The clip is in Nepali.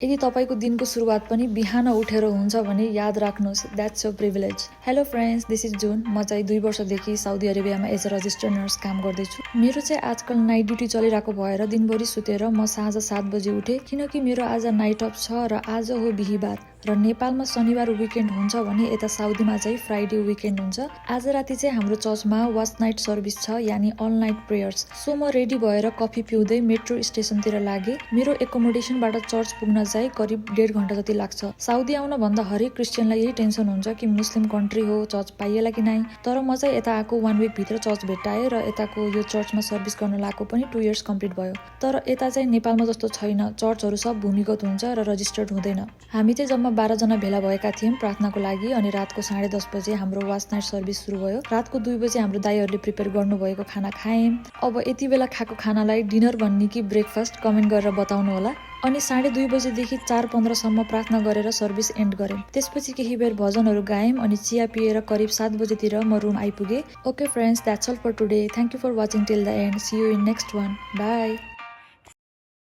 यदि तपाईको दिनको सुरुवात पनि बिहान उठेर हुन्छ भने याद राख्नुहोस् that's your privilege. Hello friends, this is Jun. म चाहिँ 2 वर्षदेखि साउदी अरेबियामा एज अ रजिस्टर्ड नर्स काम गर्दैछु। मेरो चाहिँ आजकल नाइट ड्युटी चलिरहेको भएर दिनभरि सुतेर म साँझ 7 बजे उठे, किनकि मेरो आज नाइट अफ छ र आज हो बिहीबार र नेपालमा शनिबार विकेन्ड हुन्छ भने यता साउदीमा चाहिँ फ्राइडे विकेन्ड हुन्छ। आज राति चाहिँ हाम्रो चर्चमा वाच नाइट सर्भिस छ, यानि अल नाइट प्रेयर्स। सो म रेडी भएर कफी पिउँदै मेट्रो स्टेसनतिर लागे। मेरो एकोमोडेसनबाट चर्च पुग्न चाहिँ करिब 1.5 घण्टा जति लाग्छ। साउदी आउन भन्दा हरेक क्रिस्चियनलाई यही टेन्सन हुन्छ कि मुस्लिम कन्ट्री हो, चर्च पाइएला कि नै। तर म चाहिँ यता आएको 1 विक भित्र चर्च भेट्टाएँ र यताको यो चर्चमा सर्भिस गर्न लागेको पनि 2 इयर्स कम्प्लिट भयो। तर यता चाहिँ नेपालमा जस्तो छैन, चर्चहरू सब भूमिगत हुन्छ र रजिस्टर्ड हुँदैन। हामी चाहिँ जम्मा 12 जना भेला भएका थियौँ प्रार्थनाको लागि, अनि रातको 10:30 बजे हाम्रो वाच नाइट सर्भिस सुरु भयो। रातको 2 बजे हाम्रो दाइहरूले प्रिपेयर गर्नुभएको खाना खायौँ। अब यति बेला खाएको खानालाई डिनर भन्ने कि ब्रेकफास्ट कमेन्ट गरेर बताउनु होला। अनि 2:30 बजेदेखि 4:15 सम्म प्रार्थना गरेर सर्भिस एन्ड गरेँ। त्यसपछि केही बेर भजनहरू गायौँ अनि चिया पिएर करिब 7 बजेतिर म रुम आइपुगेँ। Okay friends, that's all for today. Thank you for watching till the end. See you in next one. By.